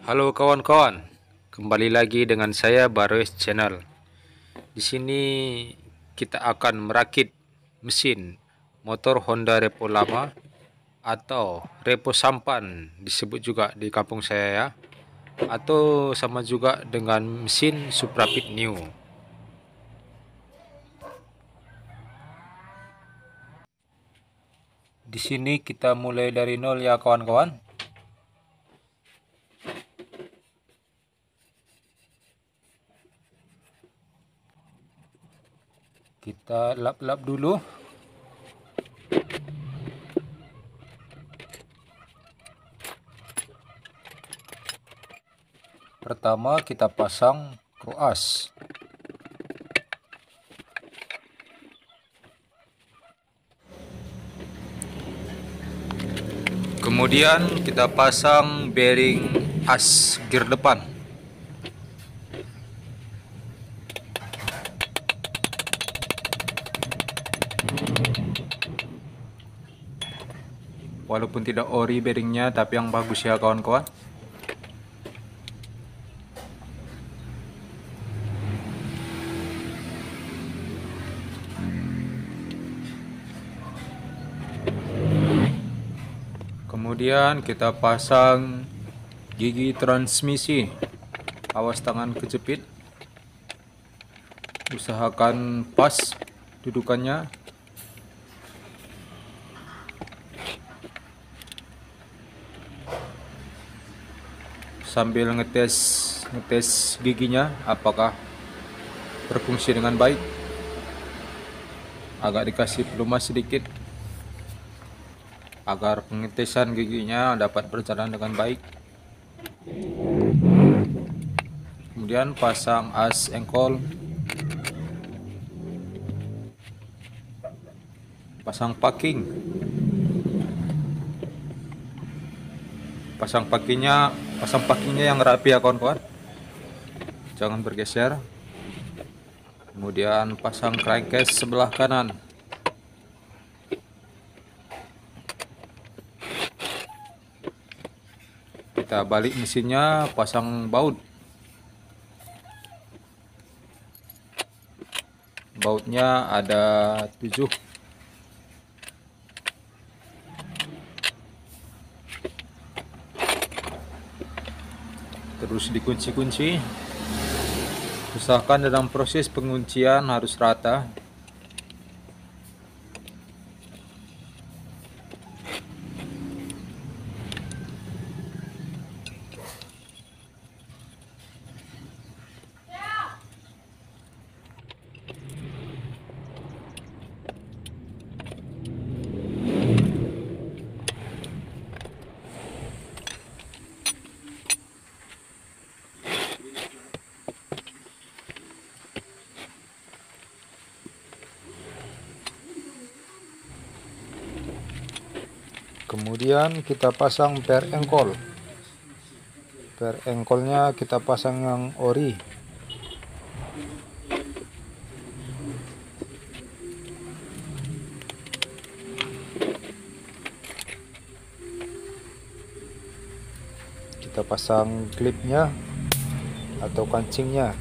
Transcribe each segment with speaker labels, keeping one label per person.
Speaker 1: Halo kawan-kawan, kembali lagi dengan saya Baroes Channel. Di sini kita akan merakit mesin motor Honda Repo lama atau Repo Sampan disebut juga di kampung saya ya, atau sama juga dengan mesin Suprapit New. Di sini kita mulai dari nol ya kawan-kawan. Kita lap-lap dulu. Pertama kita pasang koas. Kemudian kita pasang bearing as gear depan. Walaupun tidak ori bearingnya, tapi yang bagus ya kawan-kawan. Kemudian kita pasang gigi transmisi. Awas tangan kejepit. Usahakan pas dudukannya. Sambil ngetes giginya apakah berfungsi dengan baik. Agak dikasih pelumas sedikit agar pengetesan giginya dapat berjalan dengan baik. Kemudian pasang as engkol, pasang packing. Pasang packingnya yang rapi ya kawan-kawan, jangan bergeser. Kemudian pasang crankcase sebelah kanan. Kita balik mesinnya, pasang baut. Bautnya ada 7. Terus dikunci-kunci. Usahakan dalam proses penguncian harus rata. Kemudian kita pasang per engkol. Per engkolnya kita pasang yang ori. Kita pasang klipnya atau kancingnya.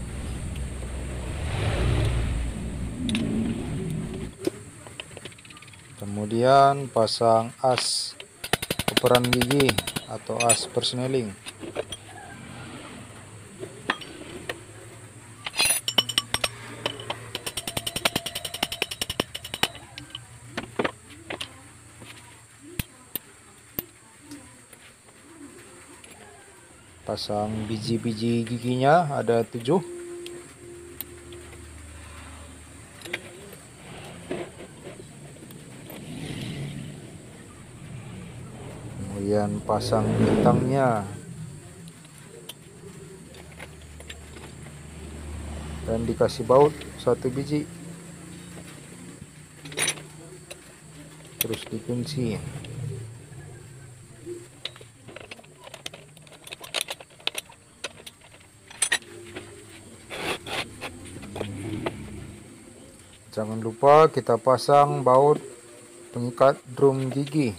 Speaker 1: Kemudian pasang as koperan gigi atau as persneling. Pasang biji-biji giginya ada 7. Kemudian pasang bintangnya dan dikasih baut 1 biji. Terus dikunci. Jangan lupa kita pasang baut pengikat drum gigi.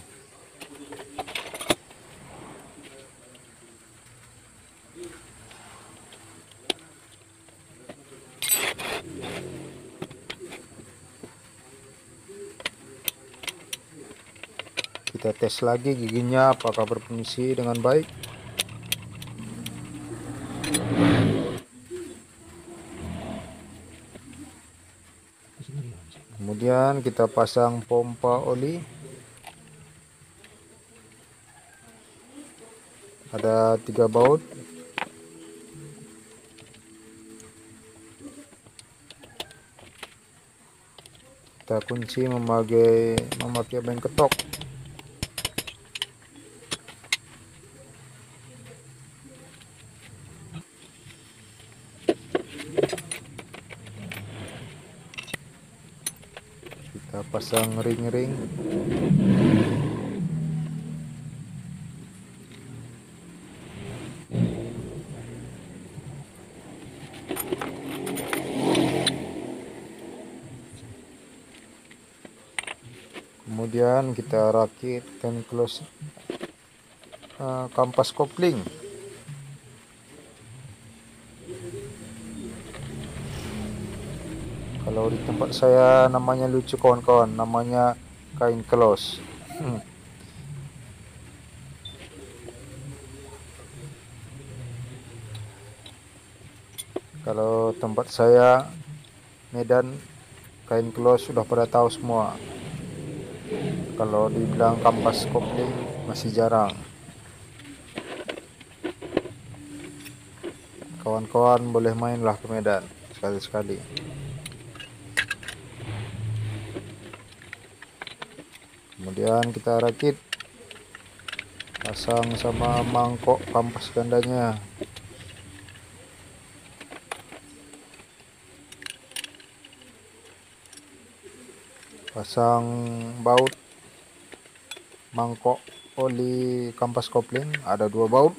Speaker 1: Kita tes lagi giginya apakah berfungsi dengan baik. Kemudian kita pasang pompa oli. Ada 3 baut. Kita kunci memakai beng ketok. Kita pasang ring-ring. Kemudian kita rakit dan close kampas kopling. Kalau di tempat saya namanya lucu kawan-kawan, namanya kain close. Kalau tempat saya Medan, kain close sudah pada tahu semua. Kalau dibilang kampas kopling masih jarang. Kawan-kawan boleh mainlah ke Medan sekali-sekali. Kemudian kita rakit, pasang sama mangkok kampas gandanya. Pasang baut mangkok oli kampas kopling, ada 2 baut.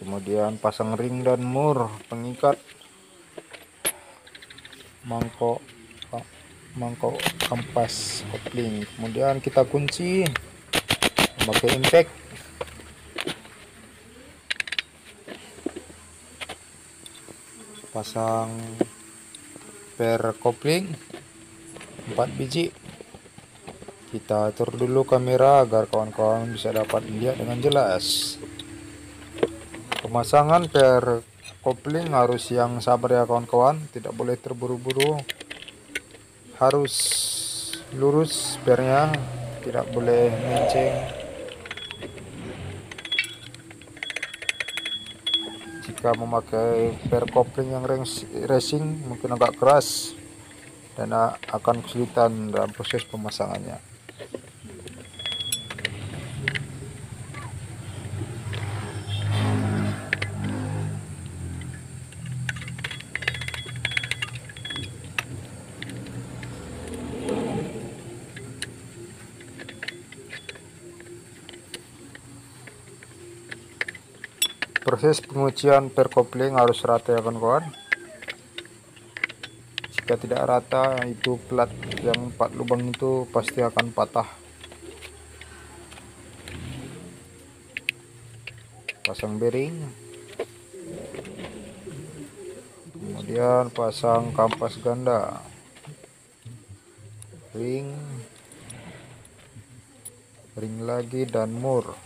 Speaker 1: Kemudian pasang ring dan mur pengikat mangkok kampas kopling. Kemudian kita kunci memakai impact. Pasang per kopling 4 biji. Kita atur dulu kamera agar kawan-kawan bisa dapat lihat dengan jelas. Pemasangan per kopling harus yang sabar ya kawan-kawan, tidak boleh terburu-buru. Harus lurus pernya, tidak boleh menceng. Jika memakai per kopling yang racing mungkin agak keras dan akan kesulitan dalam proses pemasangannya. Proses pengucian per kopling harus rata ya kawan-kawan. Jika tidak rata, itu plat yang 4 lubang itu pasti akan patah. Pasang bearing, kemudian pasang kampas ganda, ring lagi dan mur,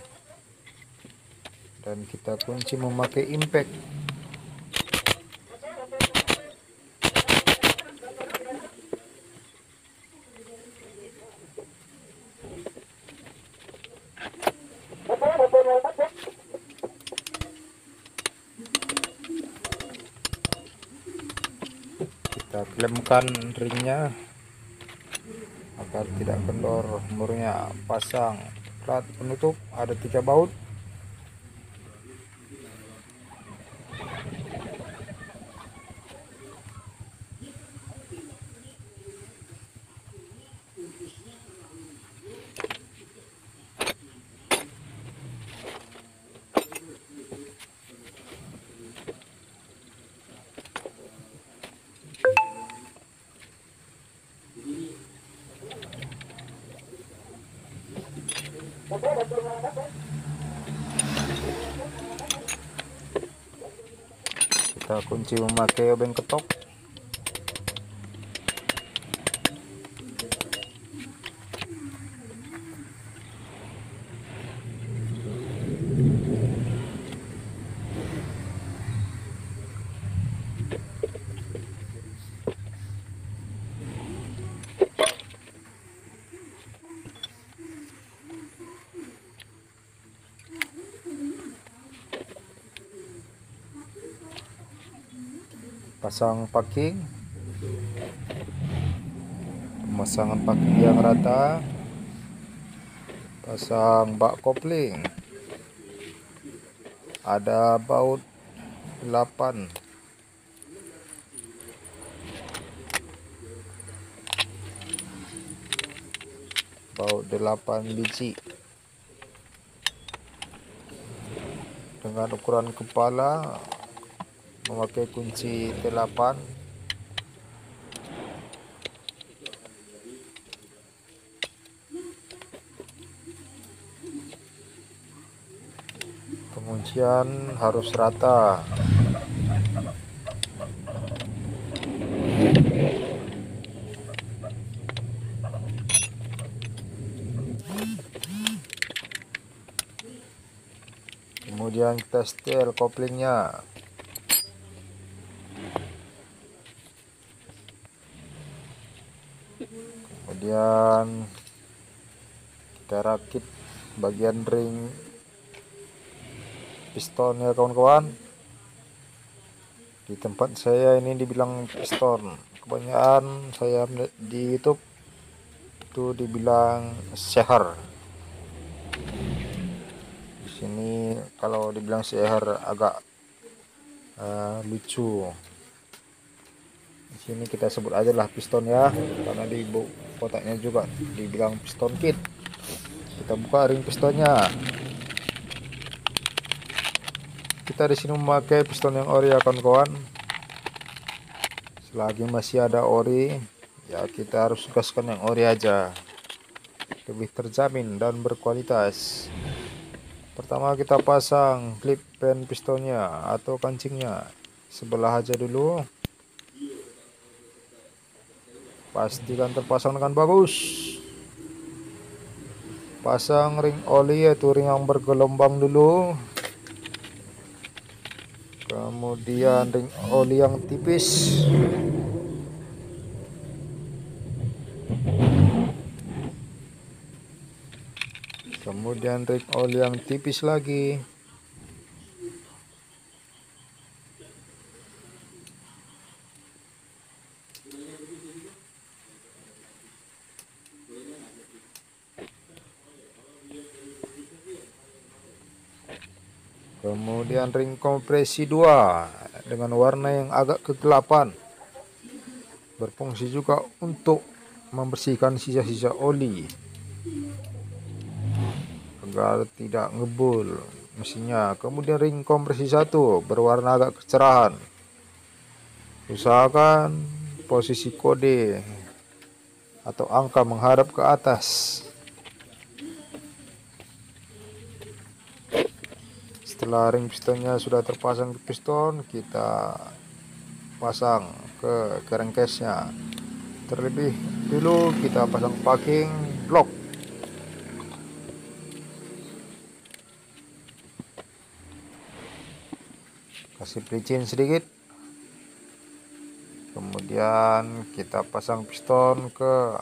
Speaker 1: dan kita kunci memakai impact. Kita klemkan ringnya agar tidak kendor murnya. Pasang plat penutup, ada 3 baut. Kita kunci memakai obeng ketok. pasang packing, pemasangan packing yang rata, pasang bak kopling, ada baut 8, biji dengan ukuran kepala memakai kunci T8. Penguncian harus rata. Kemudian kita setel koplingnya. Kemudian kita rakit bagian ring piston ya kawan-kawan. Di tempat saya ini dibilang piston, kebanyakan saya di YouTube itu dibilang seher. Di sini kalau dibilang seher agak lucu. Di sini kita sebut aja lah piston ya, karena di kotaknya juga dibilang piston kit. Kita buka ring pistonnya. Kita di sini memakai piston yang ori ya kawan-kawan. Selagi masih ada ori, ya kita harus gaskan yang ori aja. Lebih terjamin dan berkualitas. Pertama kita pasang klip pen pistonnya atau kancingnya sebelah aja dulu. Pastikan terpasang dengan bagus. Pasang ring oli yaitu ring yang bergelombang dulu. Kemudian ring oli yang tipis. Kemudian ring oli yang tipis lagi. Kemudian ring kompresi 2 dengan warna yang agak kegelapan. Berfungsi juga untuk membersihkan sisa-sisa oli agar tidak ngebul mesinnya. Kemudian ring kompresi 1 berwarna agak kecerahan. Usahakan posisi kode atau angka menghadap ke atas. Setelah ring pistonnya sudah terpasang ke piston, kita pasang ke crankcase-nya. Terlebih dulu kita pasang packing block. Kasih pelicin sedikit. Kemudian kita pasang piston ke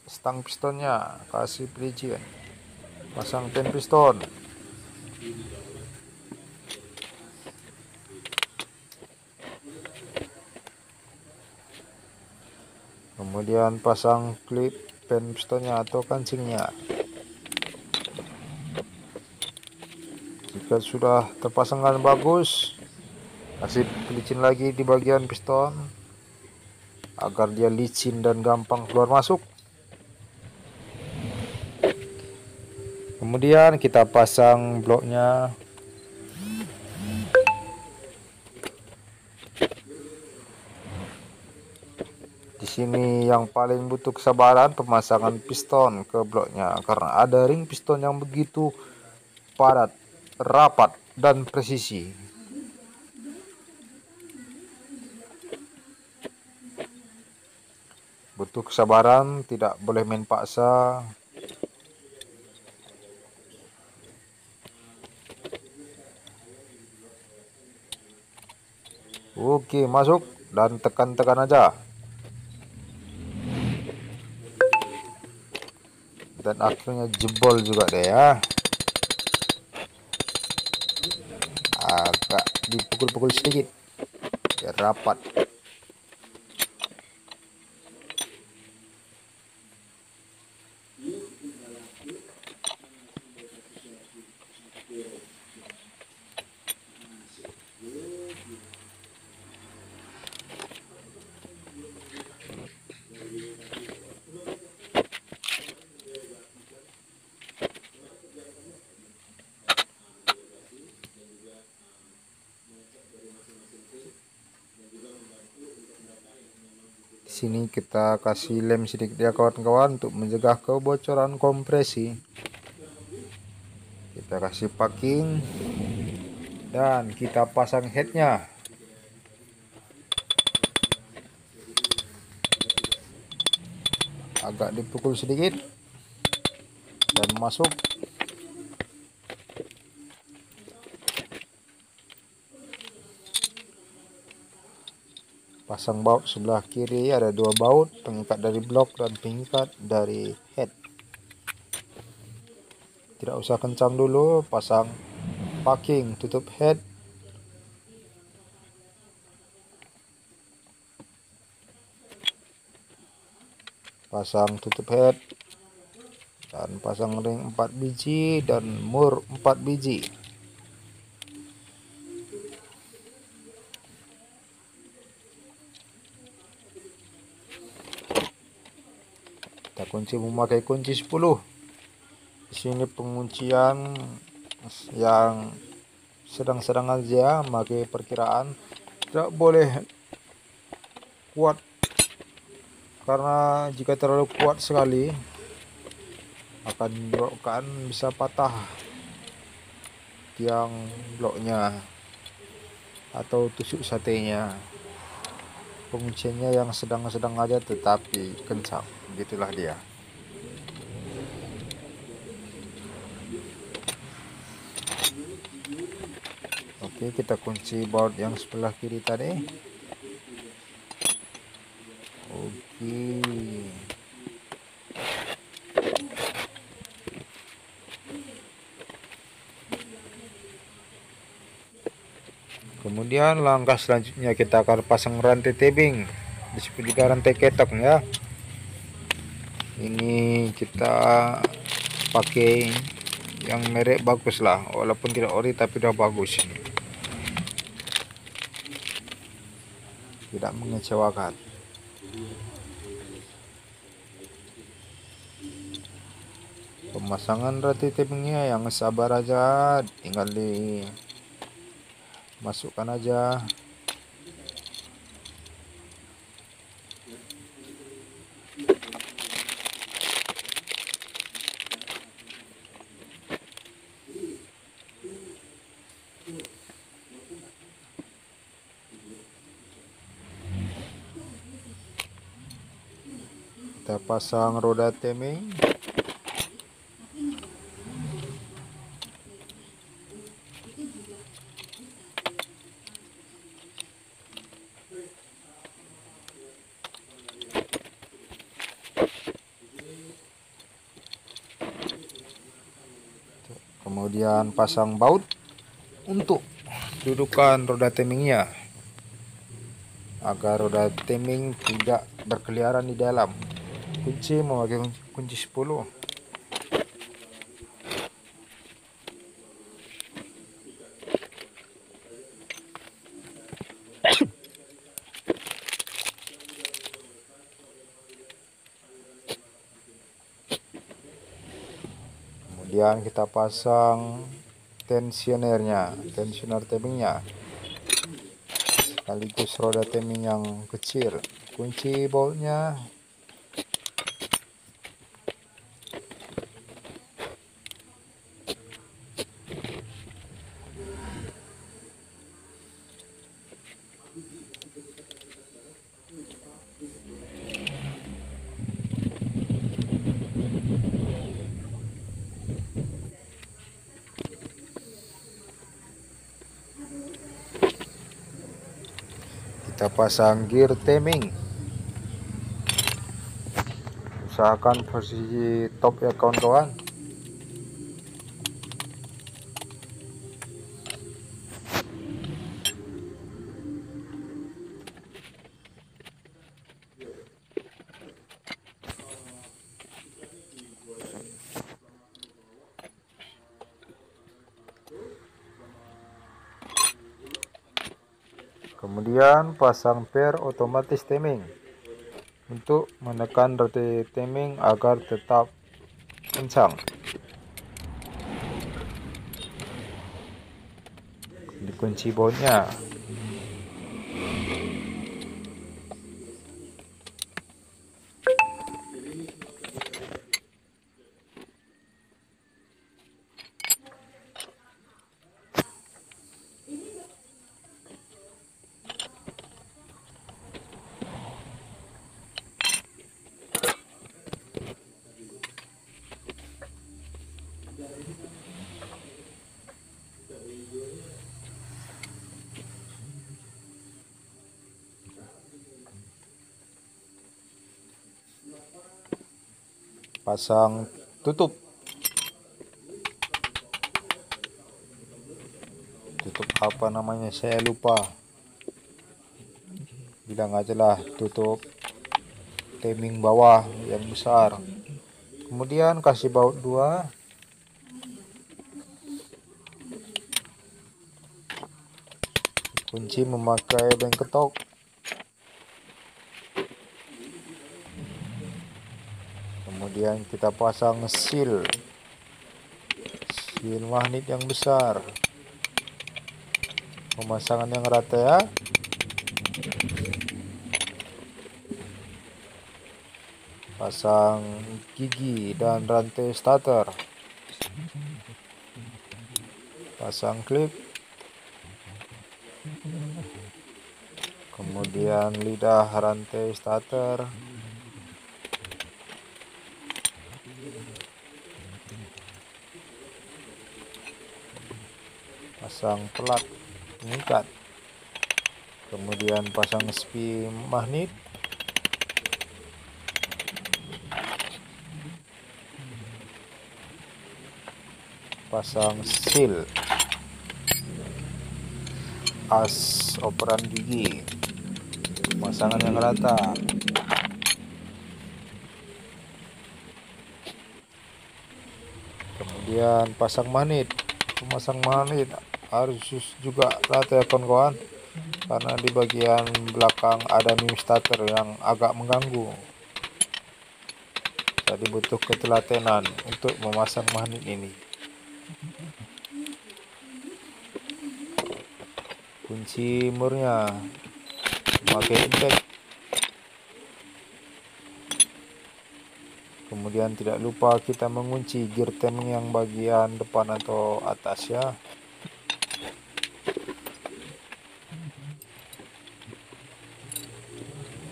Speaker 1: stang pistonnya, kasih pelicin. Pasang pin piston. Kemudian pasang klip pen pistonnya atau kancingnya. Jika sudah terpasang dengan bagus, kasih pelicin lagi di bagian piston agar dia licin dan gampang keluar masuk. Kemudian kita pasang bloknya. Di sini yang paling butuh kesabaran pemasangan piston ke bloknya, karena ada ring piston yang begitu padat, rapat, dan presisi. Butuh kesabaran, tidak boleh main paksa. Oke, masuk dan tekan-tekan aja. Dan akhirnya jebol juga deh ya. Agak dipukul-pukul sedikit biar rapat.
Speaker 2: sini kita kasih lem sedikit ya kawan-kawan untuk mencegah kebocoran kompresi. Kita kasih packing dan kita pasang headnya. Agak dipukul sedikit dan masuk. Pasang baut sebelah kiri, ada 2 baut, pengikat dari blok dan pengikat dari head. Tidak usah kencang dulu, pasang packing, tutup head. Pasang tutup head dan pasang ring 4 biji dan mur 4 biji. Kita kunci memakai kunci 10. Di sini penguncian yang sedang-sedang aja, memakai perkiraan. Tidak boleh kuat, karena jika terlalu kuat sekali akan menyebabkan bisa patah tiang bloknya atau tusuk satenya. Pengunciannya yang sedang-sedang aja tetapi kencang, begitulah dia. Oke, kita kunci baut yang sebelah kiri tadi. Oke, kemudian langkah selanjutnya kita akan pasang rantai tebing di sekitar rantai ketok ya. Ini kita pakai yang merek bagus lah, walaupun tidak ori tapi udah bagus ini, tidak mengecewakan. Pemasangan rantai tebingnya yang sabar aja, tinggal dimasukkan aja. Kita pasang roda tebing. Kemudian pasang baut untuk dudukan roda temingnya agar roda teming tidak berkeliaran di dalam. Kunci memakai kunci 10. Kemudian kita pasang tensionernya, tensioner tebingnya, sekaligus roda teming yang kecil. Kunci boltnya. Kita pasang gear teming. Usahakan posisi top ya kawan-kawan. Kemudian pasang per otomatis teming untuk menekan rantai teming agar tetap kencang. Dikunci bautnya. pasang tutup apa namanya, saya lupa, bilang aja lah tutup timing bawah yang besar. Kemudian kasih baut 2, kunci memakai beng ketok. Kemudian kita pasang seal magnet yang besar. Pemasangan yang rata ya. Pasang gigi dan rantai starter. Pasang klip. Kemudian lidah rantai starter. Pasang pelat pengikat. Kemudian pasang spee magnet. Pasang seal as operan gigi. Pemasangan yang rata. Kemudian pasang magnet. Pemasang magnet harus juga rata ya kawan-kawan, karena di bagian belakang ada mim starter yang agak mengganggu. Jadi butuh ketelatenan untuk memasang magnet ini. Kunci murnya memakai impact. Kemudian tidak lupa kita mengunci gear timing yang bagian depan atau atas ya.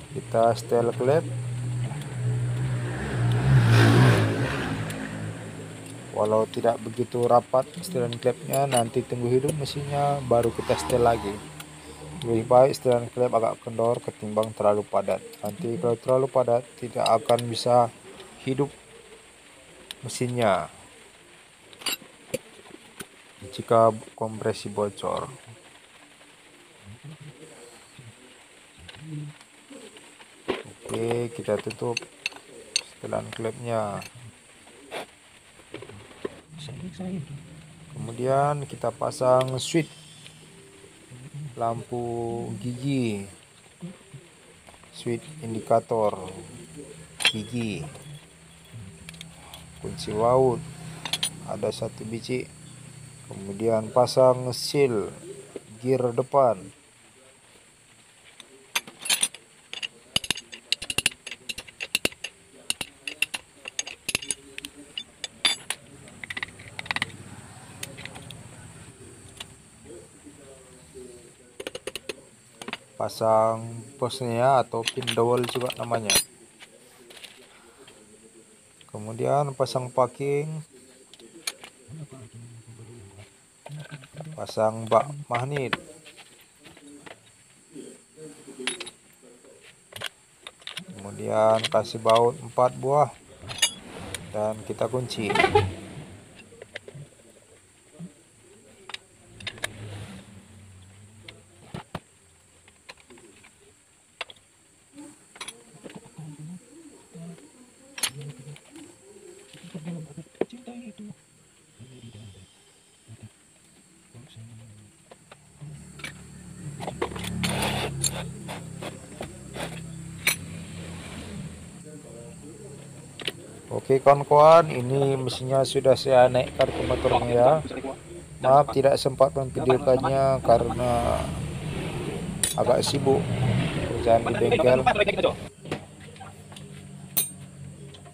Speaker 2: Kita setel klep. Walau tidak begitu rapat setelan klepnya, nanti tunggu hidup mesinnya baru kita setel lagi. Lebih baik setelan klep agak kendor ketimbang terlalu padat. Nanti kalau terlalu padat tidak akan bisa hidup mesinnya jika kompresi bocor. Oke, kita tutup setelan klepnya. Kemudian kita pasang switch lampu gigi, switch indikator gigi, kunci baut ada 1 biji. Kemudian pasang seal gear depan. Pasang posnya atau pin dowel juga namanya. Kemudian pasang packing, pasang bak magnet. Kemudian kasih baut 4 buah dan kita kunci. Oke kawan-kawan, ini mesinnya sudah saya naikkan ke motornya ya. Maaf tidak sempat memvideokannya karena agak sibuk kerjaan di bengkel.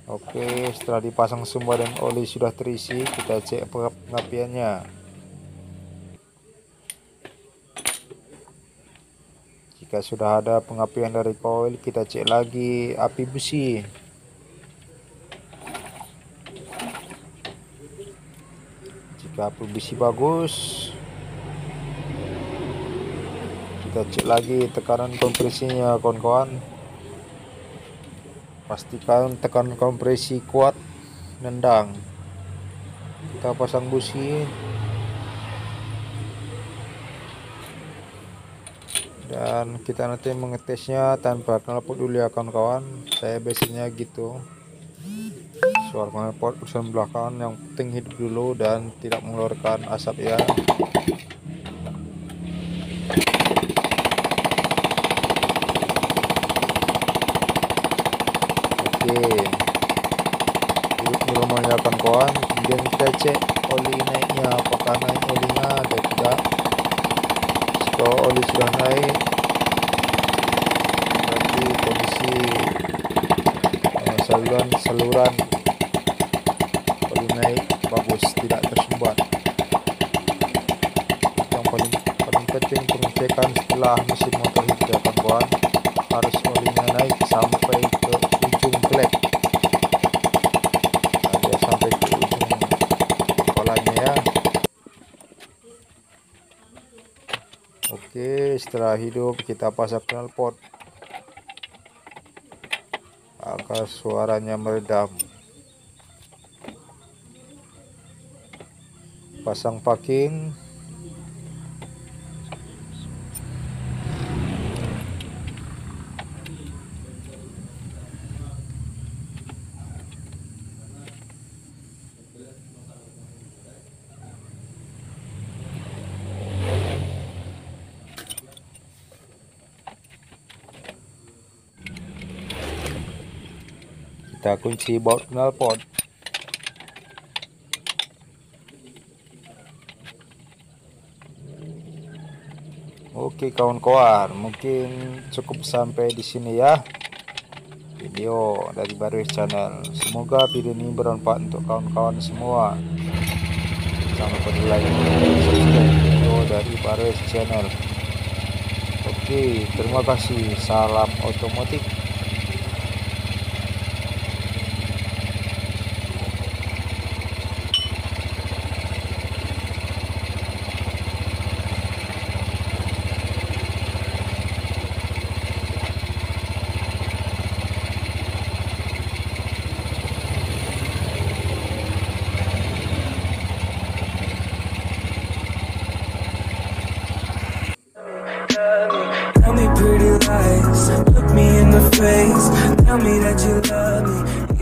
Speaker 2: Oke, setelah dipasang semua dan oli sudah terisi, kita cek pengapiannya. Jika sudah ada pengapian dari koil, kita cek lagi api busi. Jika api busi bagus, kita cek lagi tekanan kompresinya kawan-kawan. Pastikan tekanan kompresi kuat nendang. Kita pasang busi dan kita nanti mengetesnya tanpa knalpot dulu ya kawan-kawan. Saya biasanya gitu, suara knalpot urusan belakang yang penting hidup dulu dan tidak mengeluarkan asap ya. Oke, hidup normal ya kawan-kawan. Kemudian kita cek oli naiknya, apakah naik olinya atau tidak. Jika oli sudah naik, berarti kondisi saluran oli naik bagus, tidak tersumbat. Yang paling penting pengecekan setelah mesin motor hidup ya kawan-kawan, harus olinya naik sampai ke ujung klep. Nah, dia sampai ke ujung kepalanya ya. Oke, setelah hidup kita pasang knalpot agar suaranya meredam. Pasang packing. Kita kunci baut knalpot. Oke kawan-kawan, mungkin cukup sampai di sini ya video dari Baroes Channel. Semoga video ini bermanfaat untuk kawan-kawan semua. Jangan lupa di like dan subscribe video dari Baroes Channel. Oke, terima kasih. Salam otomotif.
Speaker 3: Tell me pretty lies, look me in the face, tell me that you love me.